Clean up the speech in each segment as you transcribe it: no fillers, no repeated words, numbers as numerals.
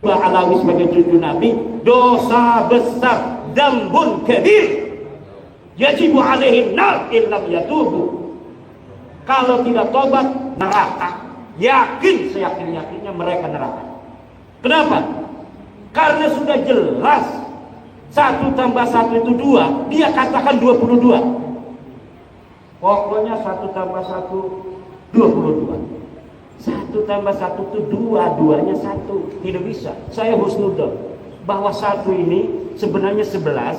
Alawi sebagai cucu Nabi dosa besar, dambun kabir, yajibu alaihin nar illam yatubu. Kalau tidak tobat neraka, yakin seyakin-yakinnya mereka neraka. Kenapa? Karena sudah jelas 1 tambah 1 itu 2, dia katakan 22. Pokoknya 1 tambah 1 22. 1 tambah 1 itu 2, 2-nya 1. Tidak bisa. Saya husnudzon bahwa 1 ini sebenarnya 11,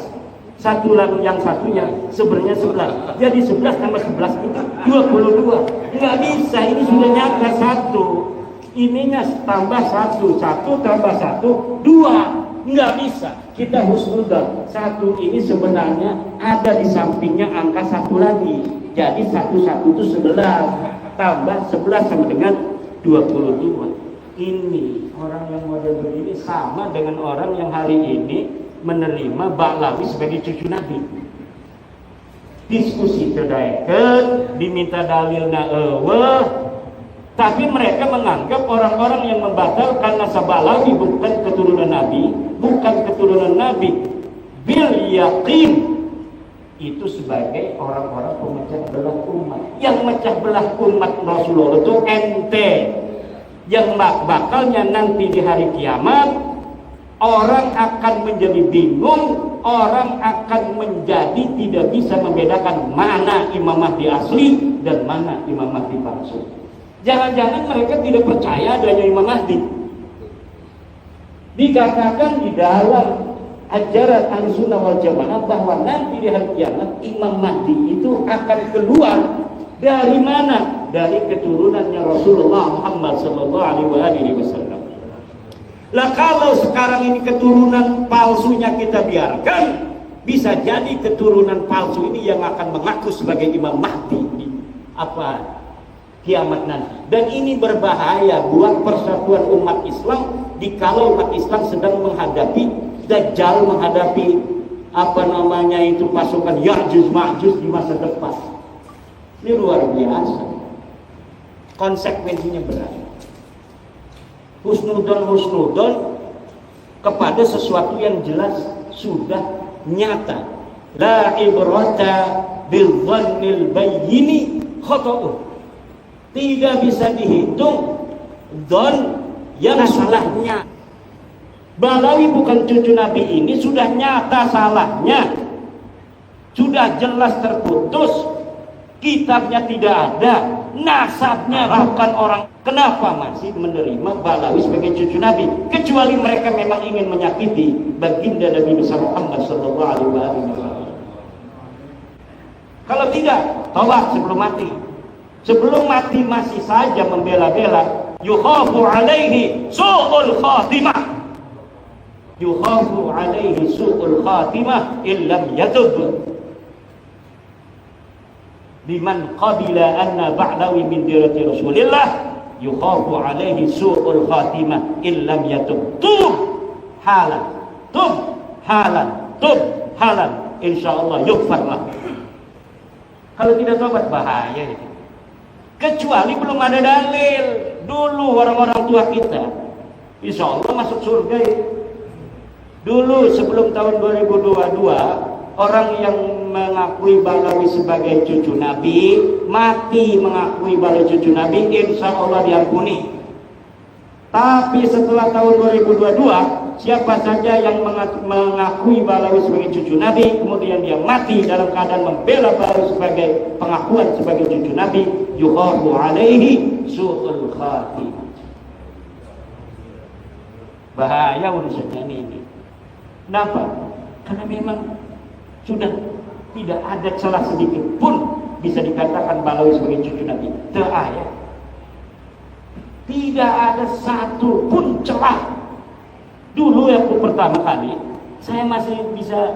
1 lalu yang satunya sebenarnya 11. Jadi 11 tambah 11 itu 22. Nggak bisa, ini sudah nyata 1. Ininya tambah 1, 1 tambah 1 2. Nggak bisa. Kita husnudzon 1 ini sebenarnya ada di sampingnya angka 1 lagi. Jadi 1 itu 11. Tambah 11 sama dengan 22. Ini orang yang model begini sama dengan orang yang hari ini menerima Ba'lawi sebagai cucu Nabi. Diskusi terdaeket, diminta dalilna tapi mereka menganggap orang-orang yang membatalkan nasab Ba'lawi bukan keturunan Nabi, bukan keturunan Nabi bil yaqin, itu sebagai orang-orang pemecah belah umat. Yang mecah belah umat Rasulullah itu ente. Yang bakalnya nanti di hari kiamat orang akan menjadi bingung, orang akan menjadi tidak bisa membedakan mana Imam Mahdi asli dan mana Imam Mahdi palsu. Jangan-jangan mereka tidak percaya adanya Imam Mahdi. Dikatakan di dalam ajaran Ahlussunnah wal Jamaah bahwa nanti di hari kiamat Imam Mahdi itu akan keluar dari mana? Dari keturunannya Rasulullah Muhammad sallallahu alaihi wasallam. Lah kalau sekarang ini keturunan palsunya kita biarkan, bisa jadi keturunan palsu ini yang akan mengaku sebagai Imam Mahdi di kiamat nanti. Dan ini berbahaya buat persatuan umat Islam dikalau umat Islam sedang menghadapi Dajjal, menghadapi pasukan Ya'juj Ma'juj di masa depan. Ini luar biasa. Konsekuensinya berat. Husnudon kepada sesuatu yang jelas sudah nyata. La ibrata bil dhannil bayyini khata'u. Tidak bisa dihitung don yang salahnya. Ba'lawi bukan cucu Nabi ini sudah nyata salahnya, sudah jelas terputus, kitabnya tidak ada, nasabnya bukan orang. Kenapa masih menerima Ba'lawi sebagai cucu Nabi? Kecuali mereka memang ingin menyakiti baginda Nabi besar Muhammad sallallahu alaihi wasallam. Kalau tidak, taubat sebelum mati. Sebelum mati masih saja membela-bela. Yukhafu alaihi su'ul khatimah. Yukhafu alaihi su'ul khatimah illam yatub. Biman qabila anna Ba'lawi min dirati Rasulillah yukhafu alaihi su'ul khatimah illam yatub. Tub halan, tub halan, tub halan, insyaallah yughfarlah. Kalau tidak tobat bahaya itu. Kecuali belum ada dalil. Dulu orang-orang tua kita insyaallah masuk surga ya. Dulu sebelum tahun 2022 orang yang mengakui Ba'lawi sebagai cucu Nabi mati mengakui Ba'lawi cucu Nabi, insya Allah diampuni. Tapi setelah tahun 2022 siapa saja yang mengakui Ba'lawi sebagai cucu Nabi kemudian dia mati dalam keadaan membela Ba'lawi sebagai pengakuan sebagai cucu Nabi, yukhafu alaihi su'ul khatimah. Bahaya urusannya ini. Kenapa? Karena memang sudah tidak ada celah sedikit pun bisa dikatakan Ba'lawi sebagai cucu Nabi. Tidak. Tidak ada satu pun celah. Dulu waktu pertama kali saya masih bisa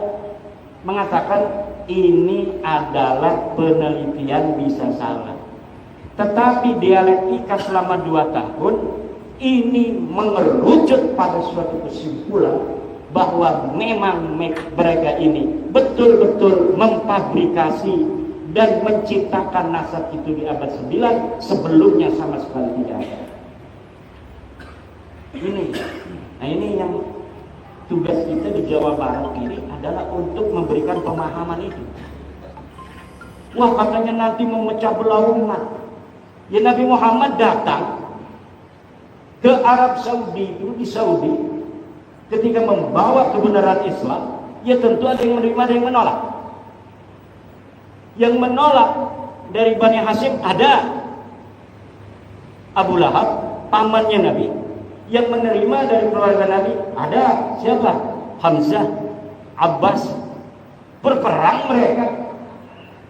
mengatakan ini adalah penelitian bisa salah. Tetapi dialektika selama 2 tahun ini mengerucut pada suatu kesimpulan bahwa memang mereka ini betul-betul memfabrikasi dan menciptakan nasab itu di abad 9 sebelumnya sama sekali tidak ada. Ini Nah ini yang tugas kita di Jawa Barat ini adalah untuk memberikan pemahaman itu. Wah katanya nanti memecah belah umat. Ya Nabi Muhammad datang ke Arab Saudi, itu di Saudi, ketika membawa kebenaran Islam, ya tentu ada yang menerima, ada yang menolak. Yang menolak dari Bani Hashim ada Abu Lahab, pamannya Nabi. Yang menerima dari keluarga Nabi ada siapa? Hamzah, Abbas. Berperang mereka.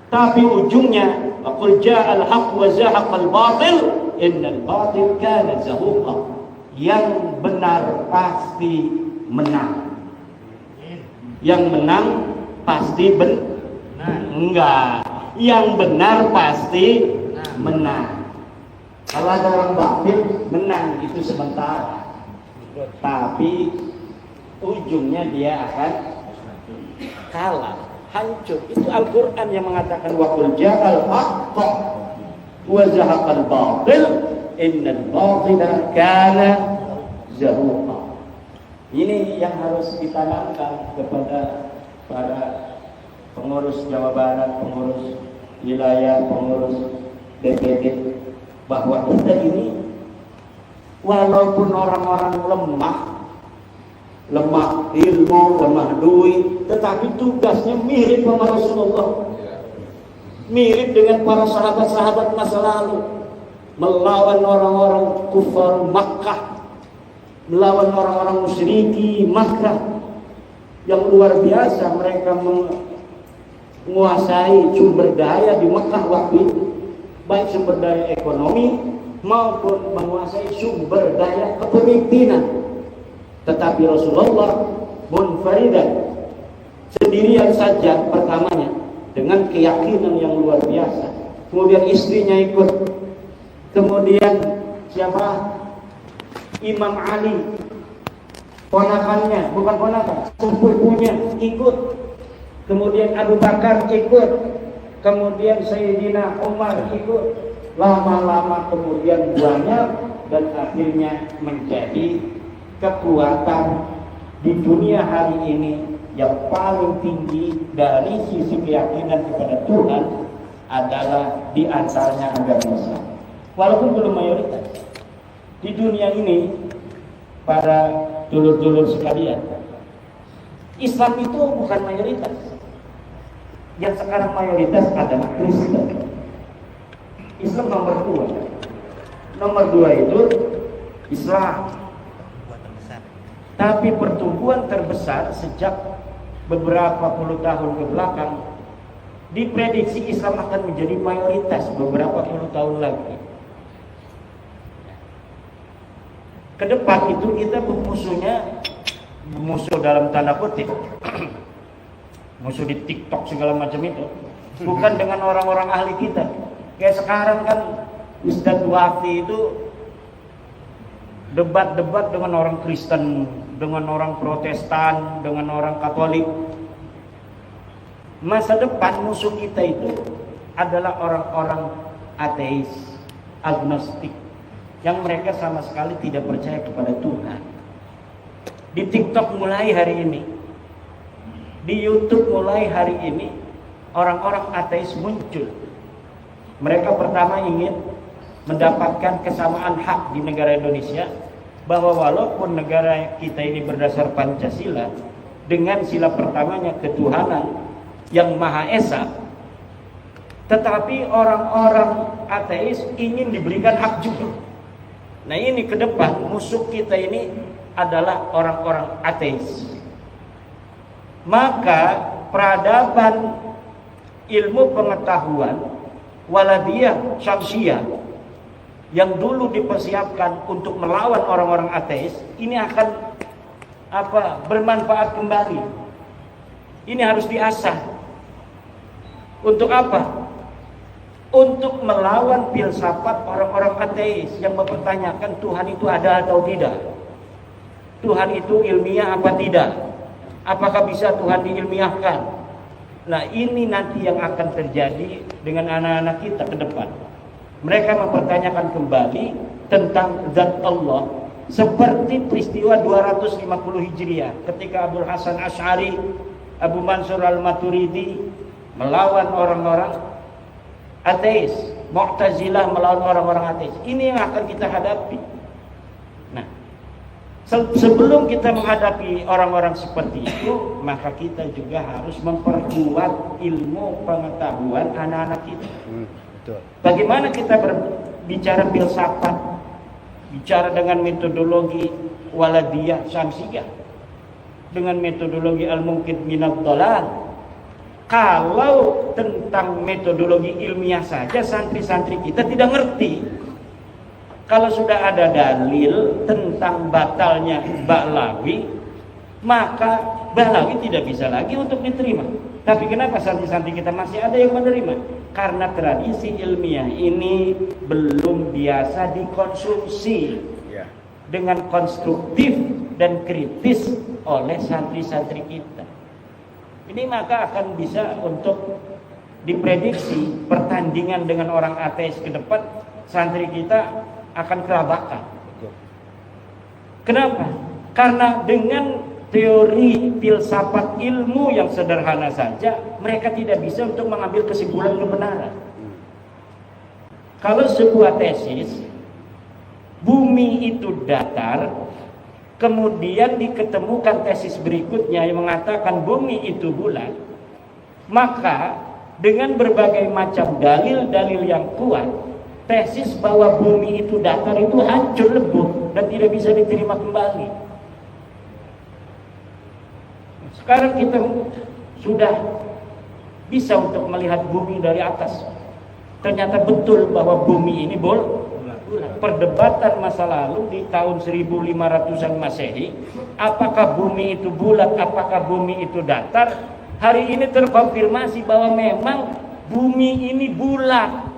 Tapi ujungnya qul ja'al haqq wa zahaqal batil innal batil kana zahuqa. Yang benar pasti menang. Yang menang pasti benar. Enggak. Yang benar pasti menang. Kalau ada orang batil menang itu sementara. Tapi ujungnya dia akan kalah, hancur. Itu Al-Quran yang mengatakan wa qul ja'al haqq wa zahaqal batil innal batila kana zahuqa. Ini yang harus ditanamkan kepada para pengurus Jawa Barat, pengurus wilayah, pengurus DPD, bahwa kita ini walaupun orang-orang lemah ilmu, lemah duit, tetapi tugasnya mirip sama Rasulullah, mirip dengan para sahabat-sahabat masa lalu, melawan orang-orang kufar Makkah, melawan orang-orang musyriki Makkah yang luar biasa. Mereka menguasai sumber daya di Makkah waktu itu, baik sumber daya ekonomi maupun menguasai sumber daya kepemimpinan. Tetapi Rasulullah munfaridan, sendirian saja pertamanya, dengan keyakinan yang luar biasa. Kemudian istrinya ikut. Kemudian siapa? Imam Ali, ponakannya, bukan ponakan, sepupunya ikut. Kemudian Abu Bakar ikut. Kemudian Sayyidina Umar ikut. Lama-lama kemudian banyak, dan akhirnya menjadi kekuatan di dunia hari ini yang paling tinggi dari sisi keyakinan kepada Tuhan adalah di antaranya agama Islam. Walaupun belum mayoritas di dunia ini, para dulur-dulur sekalian, Islam itu bukan mayoritas. Yang sekarang mayoritas adalah Kristen. Islam nomor 2. Nomor 2 itu Islam. Tapi pertumbuhan terbesar sejak beberapa puluh tahun ke belakang, diprediksi Islam akan menjadi mayoritas beberapa puluh tahun lagi. Ke depan itu kita musuh dalam tanda kutip, musuh di TikTok segala macam itu, bukan dengan orang-orang ahli kita. Kayak sekarang kan Ustadz Wafi itu debat-debat dengan orang Kristen, dengan orang Protestan, dengan orang Katolik. Masa depan musuh kita itu adalah orang-orang ateis, agnostik, yang mereka sama sekali tidak percaya kepada Tuhan. Di TikTok mulai hari ini, di YouTube mulai hari ini, orang-orang ateis muncul. Mereka pertama ingin mendapatkan kesamaan hak di negara Indonesia, bahwa walaupun negara kita ini berdasar Pancasila dengan sila pertamanya ketuhanan yang Maha Esa, tetapi orang-orang ateis ingin diberikan hak juga. Nah ini ke depan musuh kita ini adalah orang-orang ateis. Maka peradaban ilmu pengetahuan waladiyah syamsiyah yang dulu dipersiapkan untuk melawan orang-orang ateis, ini akan bermanfaat kembali. Ini harus diasah. Untuk apa? Untuk melawan filsafat orang-orang ateis yang mempertanyakan Tuhan itu ada atau tidak, Tuhan itu ilmiah apa tidak, apakah bisa Tuhan diilmiahkan. Nah ini nanti yang akan terjadi dengan anak-anak kita ke depan. Mereka mempertanyakan kembali tentang zat Allah, seperti peristiwa 250 Hijriah ketika Abul Hasan Asy'ari, Abu Mansur Al-Maturidi melawan orang-orang ateis, Mu'tazilah melawan orang-orang ateis. Ini yang akan kita hadapi. Nah, sebelum kita menghadapi orang-orang seperti itu, maka kita juga harus memperkuat ilmu pengetahuan anak-anak kita. Bagaimana kita berbicara filsafat, bicara dengan metodologi waladiyah syamsiyah, dengan metodologi al-mungkid minad dhalal. Kalau tentang metodologi ilmiah saja santri-santri kita tidak ngerti. Kalau sudah ada dalil tentang batalnya Ba'lawi, maka Ba'lawi tidak bisa lagi untuk diterima. Tapi kenapa santri-santri kita masih ada yang menerima? Karena tradisi ilmiah ini belum biasa dikonsumsi dengan konstruktif dan kritis oleh santri-santri kita. Ini maka akan bisa untuk diprediksi pertandingan dengan orang ateis ke depan, santri kita akan kelabakan. Kenapa? Karena dengan teori filsafat ilmu yang sederhana saja, mereka tidak bisa untuk mengambil kesimpulan kebenaran. Kalau sebuah tesis, bumi itu datar, kemudian diketemukan tesis berikutnya yang mengatakan bumi itu bulat, maka dengan berbagai macam dalil-dalil yang kuat, tesis bahwa bumi itu datar itu hancur lebur dan tidak bisa diterima kembali. Sekarang kita sudah bisa untuk melihat bumi dari atas. Ternyata betul bahwa bumi ini bulat. Perdebatan masa lalu di tahun 1500-an Masehi, apakah bumi itu bulat, apakah bumi itu datar, hari ini terkonfirmasi bahwa memang bumi ini bulat.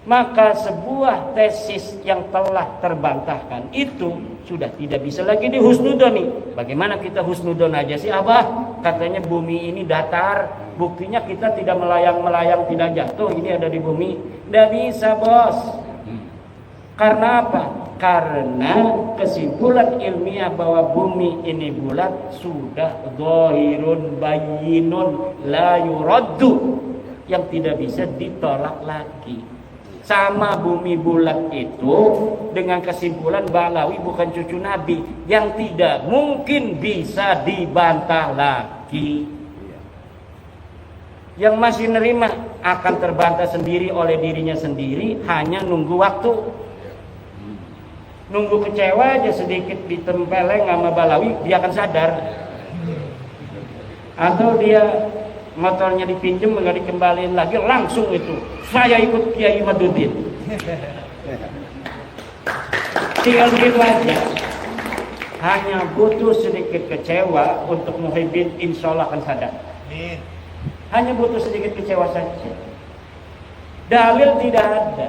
Maka sebuah tesis yang telah terbantahkan itu sudah tidak bisa lagi dihusnudoni. Bagaimana kita husnudon aja sih Abah? Katanya bumi ini datar, buktinya kita tidak melayang-melayang, tidak jatuh, ini ada di bumi. Tidak bisa bos. Karena apa? Karena kesimpulan ilmiah bahwa bumi ini bulat sudah dhahirun bayyinun la yuraddu, yang tidak bisa ditolak lagi. Sama bumi bulat itu dengan kesimpulan Ba'lawi bukan cucu Nabi, yang tidak mungkin bisa dibantah lagi. Yang masih nerima akan terbantah sendiri oleh dirinya sendiri, hanya nunggu waktu. Nunggu kecewa aja sedikit ditempeleng sama Ba'lawi, dia akan sadar. Atau dia motornya dipinjam nggak dikembaliin lagi, langsung itu saya ikut Kiai Maduddin. Tinggal begitu aja. Hanya butuh sedikit kecewa untuk Muhyiddin, insya Allah akan sadar. Hanya butuh sedikit kecewa saja. Dalil tidak ada.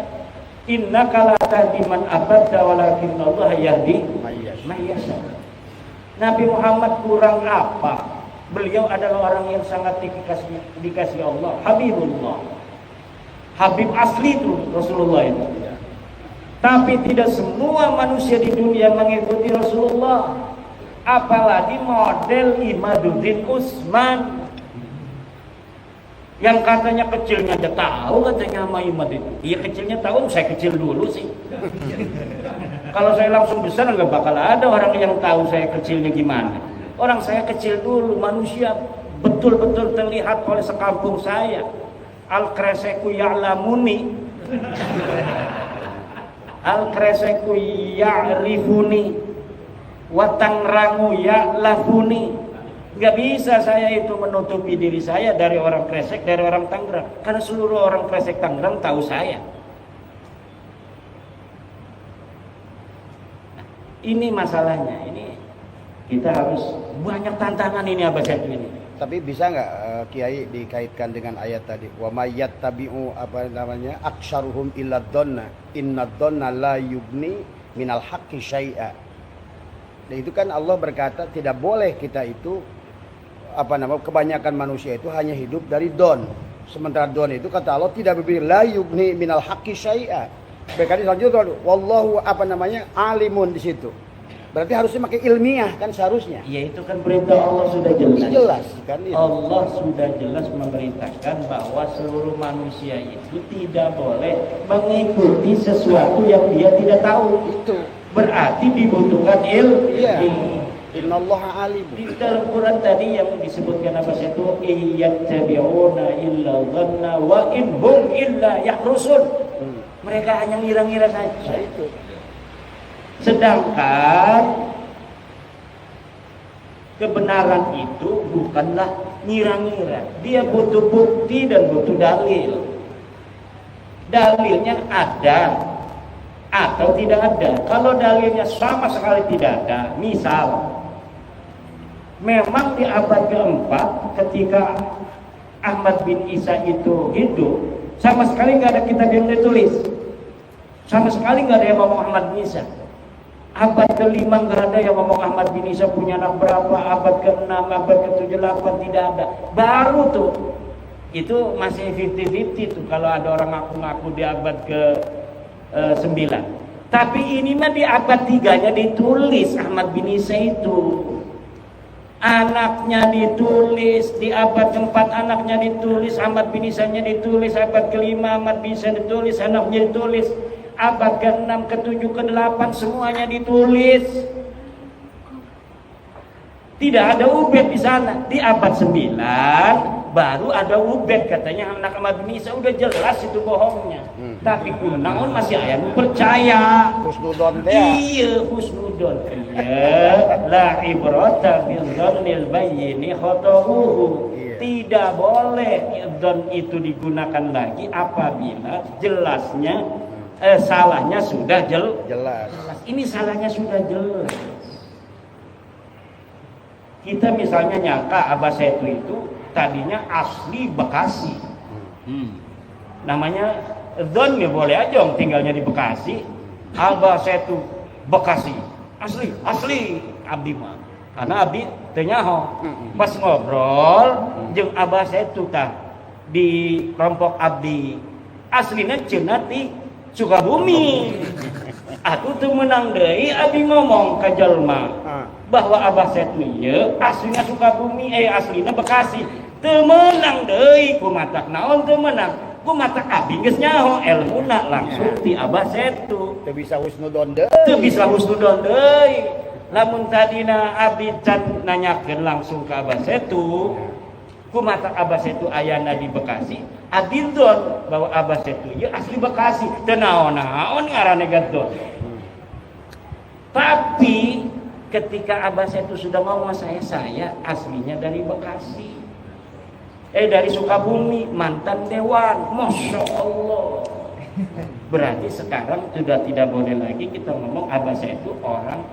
Innaka la tahdi man ahbabta walakinnallaha yahdi man yasha. Nabi Muhammad kurang apa? Beliau adalah orang yang sangat dikasih Allah, Habibullah. Habib asli itu Rasulullah itu. Tapi tidak semua manusia di dunia mengikuti Rasulullah. Apalagi model Imaduddin Utsman yang katanya kecilnya aja tahu, katanya sama Imaduddin. Iya kecilnya tahu, saya kecil dulu sih. Kalau saya langsung besar nggak bakal ada orang yang tahu saya kecilnya gimana. Orang saya kecil dulu, manusia betul-betul terlihat oleh sekampung saya. Al-kreseku ya'lamuni, al-kreseku ya'rifuni, watangrangu ya'lafuni. Gak bisa saya itu menutupi diri saya dari orang Kresek, dari orang Tangerang, karena seluruh orang Kresek Tangerang tahu saya. Nah, ini masalahnya. Ini kita harus banyak tantangan ini Abah Syekh ini. Tapi bisa nggak Kiai dikaitkan dengan ayat tadi? Wa mayyat tabi'u aktsaruhum illa dhanna inna dhanna la yubni minal haqqi syai'a. Dan itu kan Allah berkata tidak boleh kita itu kebanyakan manusia itu hanya hidup dari don. Sementara don itu kata Allah tidak berbeda la yubni minal haqqi syai'a. Berkali selanjutnya wallahu apa namanya alimun di situ. Berarti harusnya pakai ilmiah kan seharusnya. Ya itu kan perintah Allah sudah jelas. Jelas kan itu. Allah sudah jelas memerintahkan bahwa seluruh manusia itu tidak boleh mengikuti sesuatu yang dia tidak tahu. Itu Berarti dibutuhkan ilmu. iya. Innallaha alim. Di dalam Quran tadi yang disebutkan apa itu iyattabi'una illa dhanna wa in hum illa yahrusun. Mereka hanya ngira-ngira saja. Itu. Sedangkan kebenaran itu bukanlah ngira-ngira. Dia butuh bukti dan butuh dalil. Dalilnya ada atau tidak ada. Kalau dalilnya sama sekali tidak ada, misal memang di abad keempat ketika Ahmad bin Isa itu hidup, sama sekali nggak ada kitab yang ditulis, sama sekali nggak ada yang ngomong Ahmad bin Isa. Abad ke-5 nggak ada yang ngomong Ahmad bin Isa punya anak berapa, abad ke-6, abad ke-7, 8 tidak ada. Baru tuh itu masih 50-50 tuh kalau ada orang ngaku-ngaku di abad ke-9. Tapi ini mah di abad 3-nya ditulis Ahmad bin Isa itu. Anaknya ditulis, di abad ke-4 anaknya ditulis, Ahmad bin Isa-nya ditulis, abad ke-5 Ahmad bin Isa ditulis, anaknya ditulis, abad ke-6, ke-7, ke-8 semuanya ditulis. Tidak ada Ubaid di sana. Di abad 9 baru ada Ubaid, katanya anak Ahmad bin Isa, udah jelas itu bohongnya. Tapi kunaon masih aya nu percaya. Husnudon teh. Iya, husnudon. Iya, la ibrata bil dzannil bayyin khata'uhu. Tidak boleh dzan itu digunakan lagi apabila jelasnya salahnya sudah jelas. Ini salahnya sudah jelas. Kita misalnya nyangka Abah Setu itu tadinya asli Bekasi. Namanya Don ya boleh aja tinggalnya di Bekasi. Abah Setu Bekasi. Asli abdi mah. Karena abdi teu nyaho. Pas ngobrol jeung Abah Setu tah di kelompok abdi. Aslina cenah di Sukabumi. Atuh teu meunang deui abdi ngomong ka jelema bahwa Abah Setu ieu aslina Sukabumi, aslina Bekasi. Teu meunang deui kumatak naon teu meunang. Kumatak abdi geus nyaho ilmuna langsung ti Abah Setu. Teu bisa husnudon deui. Teu bisa husnudon deui. Lamun tadina abdi can nanyakeun langsung ka Abah Setu, kumatak Abah Setu ayana di Bekasi, abdi don bahwa Abah Setu ieu asli Bekasi. Teu naon-naon ngaranna gadon. Tapi ketika Abah Setu sudah ngomong saya aslinya dari Bekasi. Dari Sukabumi, mantan dewan. Masya Allah. Berarti sekarang sudah tidak boleh lagi kita ngomong Abah Setu orang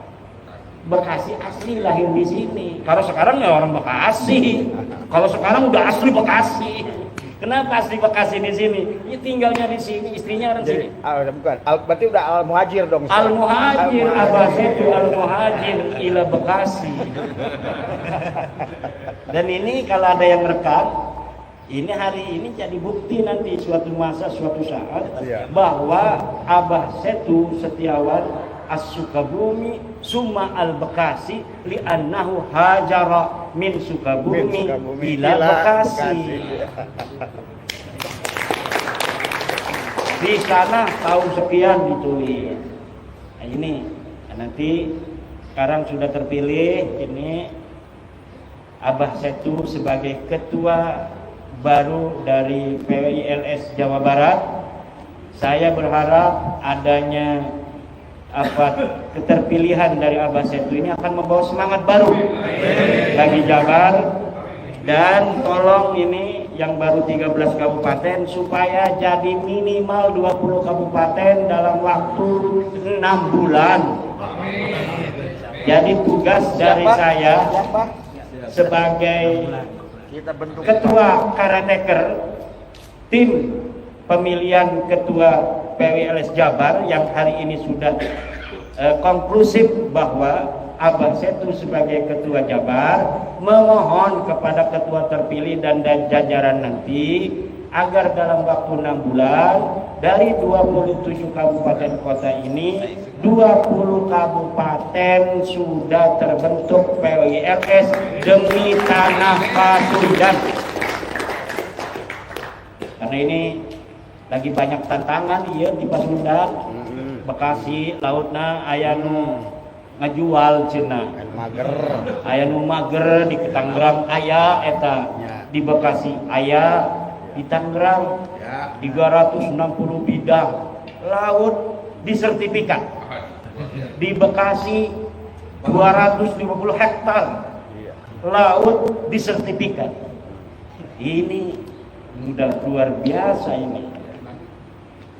Bekasi asli, lahir di sini. Kalau sekarang ya orang Bekasi. Kalau sekarang udah asli Bekasi. Kenapa asli Bekasi di sini? Dia tinggalnya di sini, istrinya orang sini. Bukan. Berarti udah al-muhajir dong. Al-muhajir, Abah Setu al-muhajir ila Bekasi. Dan ini kalau ada yang rekam, ini hari ini jadi bukti nanti suatu masa, suatu saat bahwa Abah Setu Setiawan As-Sukabumi summa al-Bekasi li'annahu hajara min Sukabumi ila Bekasi. Di sana tahun sekian ditulis. Nah, ini nanti sekarang sudah terpilih ini Abah Setu sebagai ketua baru dari PWILS Jawa Barat. Saya berharap adanya keterpilihan dari Abah Setu ini akan membawa semangat baru bagi Jabar, dan tolong ini yang baru 13 kabupaten supaya jadi minimal 20 kabupaten dalam waktu 6 bulan. Jadi tugas dari saya sebagai ketua karateker tim pemilihan ketua PWLS Jabar yang hari ini sudah konklusif bahwa Abah Setu sebagai ketua Jabar memohon kepada ketua terpilih dan jajaran nanti agar dalam waktu 6 bulan dari 27 kabupaten kota ini 20 kabupaten sudah terbentuk PWLS demi tanah Pasundan. Karena ini lagi banyak tantangan ya di Pasundan, Bekasi, lautna ayanu ngajual cina ayanu mager di Tangerang aya eta di Bekasi aya di Tangerang 360 bidang laut disertifikat, di Bekasi 250 hektar laut disertifikat. Ini udah luar biasa ini.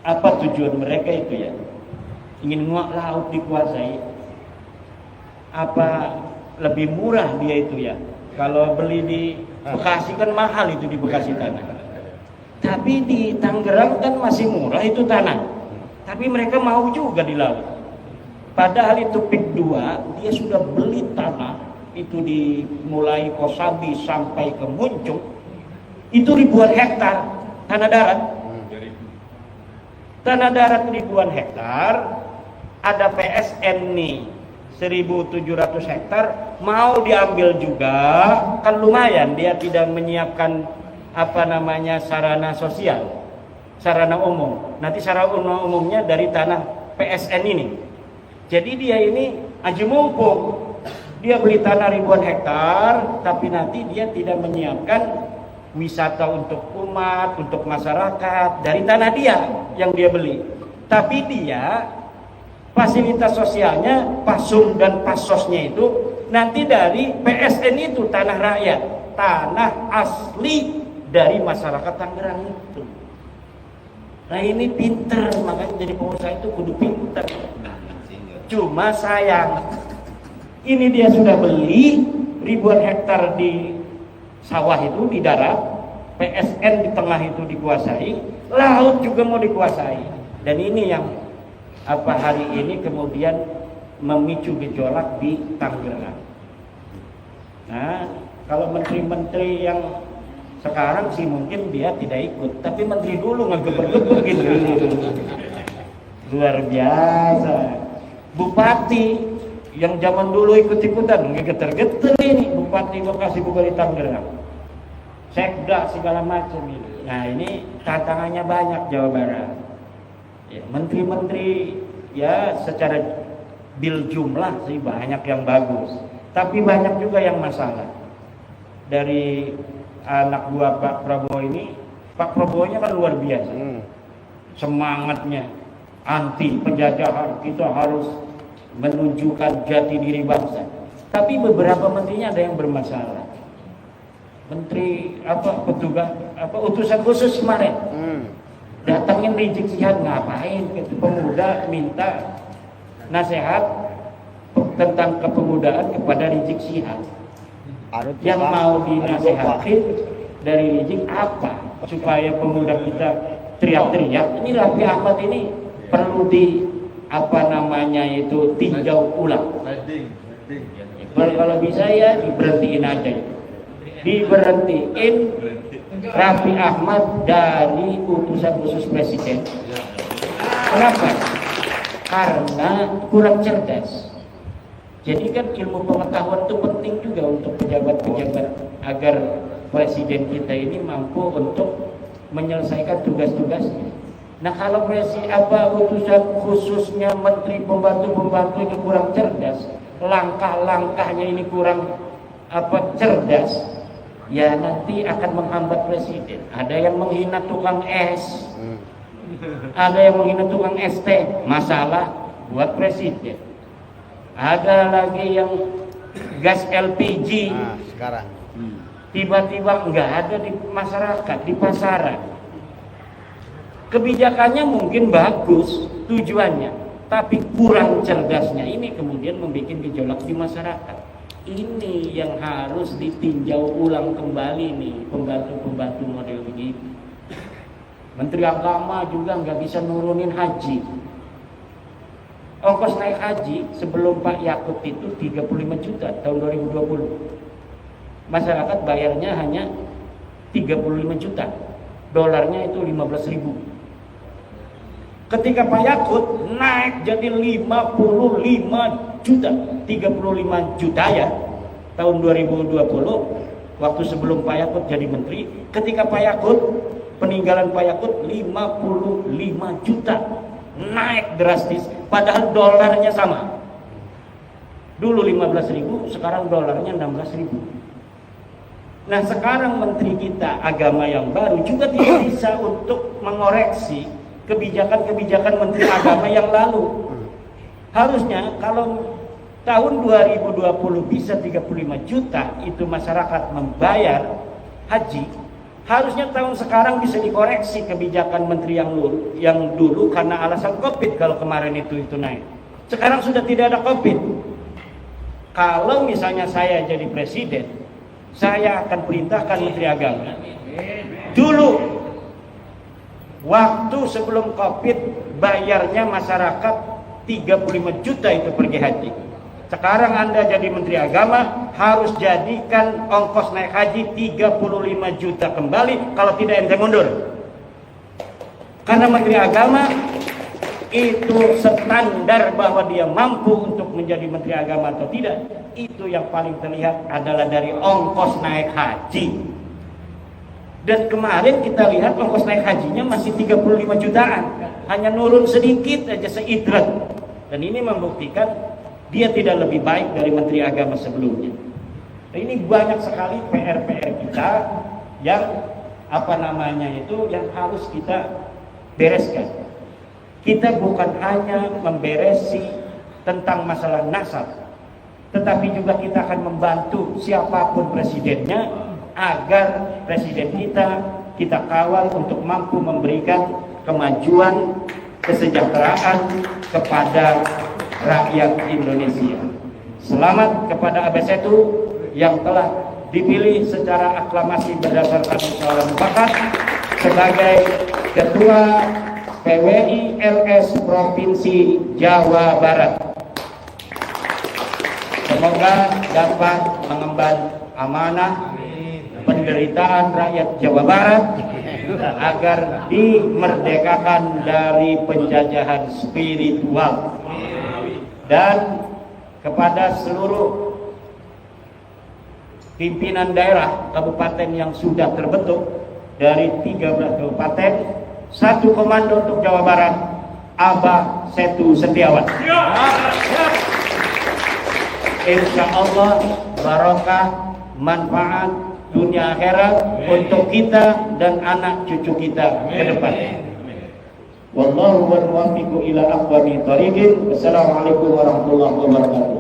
Apa tujuan mereka itu ya? Ingin laut dikuasai. Apa lebih murah dia itu ya? Kalau beli di Bekasi kan mahal itu di Bekasi tanah. Tapi di Tangerang kan masih murah itu tanah. Tapi mereka mau juga di laut. Padahal itu PIK 2 dia sudah beli tanah itu mulai Kosambi sampai ke Muncung itu ribuan hektar tanah darat. Tanah darat ribuan hektar, ada PSN nih 1.700 hektar mau diambil juga, kan lumayan dia tidak menyiapkan sarana sosial, sarana umum. Nanti sarana umumnya dari tanah PSN ini. Jadi dia ini aji mumpung, dia beli tanah ribuan hektar, tapi nanti dia tidak menyiapkan wisata untuk umat, untuk masyarakat dari tanah dia yang dia beli. Tapi dia fasilitas sosialnya, pasum dan pasosnya itu nanti dari PSN itu, tanah rakyat, tanah asli dari masyarakat Tangerang itu. Nah ini pinter, makanya jadi pengusaha itu kudu pinter. Cuma sayang, ini dia sudah beli ribuan hektar di sawah itu di darat, PSN di tengah itu dikuasai, laut juga mau dikuasai. Dan ini yang hari ini kemudian memicu gejolak di Tangerang. Nah, kalau menteri-menteri yang sekarang sih mungkin dia tidak ikut, tapi menteri dulu ngegeber-geber gitu. Luar biasa. Bupati yang zaman dulu ikut-ikutan ngegeter-geter ini, Bupati Bekasi Bupati Tangerang, sekda segala macam ini. Nah ini tantangannya banyak Jawa Barat. Ya, menteri-menteri ya secara bil jumlah sih banyak yang bagus, tapi banyak juga yang masalah. Dari anak buah Pak Prabowo ini, Pak Prabowo-nya kan luar biasa, semangatnya anti penjajahan, kita harus menunjukkan jati diri bangsa. Tapi beberapa menterinya ada yang bermasalah. Menteri petugas utusan khusus kemarin datangin Rizik Syihab, ngapain ke pemuda, minta nasihat tentang kepemudaan kepada Rizik Syihab. Yang mau dinasehatin dari Rizik apa? Supaya pemuda kita teriak-teriak. Ini Raffi Ahmad ini perlu tinjau ulang. Kalau bisa ya diberhentiin aja. Diberhentiin Raffi Ahmad dari utusan khusus presiden. Kenapa? Karena kurang cerdas. Jadi kan ilmu pengetahuan itu penting juga untuk pejabat-pejabat agar presiden kita ini mampu untuk menyelesaikan tugas-tugasnya. Nah kalau utusan khususnya menteri pembantu ini kurang cerdas, langkah-langkahnya ini kurang cerdas, ya nanti akan menghambat presiden. Ada yang menghina tukang es, ada yang menghina tukang ST, masalah buat presiden. Ada lagi yang gas LPG, sekarang tiba-tiba nggak ada di masyarakat, di pasaran. Kebijakannya mungkin bagus tujuannya, tapi kurang cerdasnya ini kemudian membuat gejolak di masyarakat. Ini yang harus ditinjau ulang kembali nih, pembantu-pembantu model begitu. Menteri Agama juga nggak bisa nurunin haji. Ongkos naik haji sebelum Pak Yakut itu 35 juta tahun 2020. Masyarakat bayarnya hanya 35 juta. Dolarnya itu 15.000. Ketika Pak Yakut naik jadi 55 juta, 35 juta ya, tahun 2020, waktu sebelum Pak Yakut jadi menteri. Ketika Pak Yakut, peninggalan Pak Yakut 55 juta, naik drastis, padahal dolarnya sama. Dulu 15.000, sekarang dolarnya 16.000. Nah sekarang menteri kita agama yang baru juga tidak bisa untuk mengoreksi kebijakan-kebijakan menteri agama yang lalu. Harusnya kalau tahun 2020 bisa 35 juta itu masyarakat membayar haji, harusnya tahun sekarang bisa dikoreksi kebijakan menteri yang dulu karena alasan Covid. Kalau kemarin itu naik, sekarang sudah tidak ada Covid. Kalau misalnya saya jadi presiden, saya akan perintahkan menteri agama dulu, waktu sebelum Covid bayarnya masyarakat 35 juta itu pergi haji. Sekarang Anda jadi menteri agama harus jadikan ongkos naik haji 35 juta kembali, kalau tidak ente mundur. Karena menteri agama itu standar bahwa dia mampu untuk menjadi menteri agama atau tidak, itu yang paling terlihat adalah dari ongkos naik haji. Dan kemarin kita lihat ongkos naik hajinya masih 35 jutaan, hanya nurun sedikit aja seidrat. Dan ini membuktikan dia tidak lebih baik dari menteri agama sebelumnya. Nah, ini banyak sekali PR-PR kita yang yang harus kita bereskan. Kita bukan hanya memberesi tentang masalah nasab, tetapi juga kita akan membantu siapapun presidennya agar presiden kita kawal untuk mampu memberikan kemajuan kesejahteraan kepada rakyat Indonesia. Selamat kepada ABSETU yang telah dipilih secara aklamasi berdasarkan musyawarah mufakat sebagai Ketua PWI LS Provinsi Jawa Barat. Semoga dapat mengemban amanah penderitaan rakyat Jawa Barat agar dimerdekakan dari penjajahan spiritual. Dan kepada seluruh pimpinan daerah kabupaten yang sudah terbentuk dari 13 kabupaten, satu komando untuk Jawa Barat, Abah Setu Setiawan. Insya Allah barokah, manfaat dunia akhirat untuk kita dan anak cucu kita ke depan. Wallahu wal muwaffiq ila aqwamit thoriqin. Wassalamualaikum warahmatullahi wabarakatuh.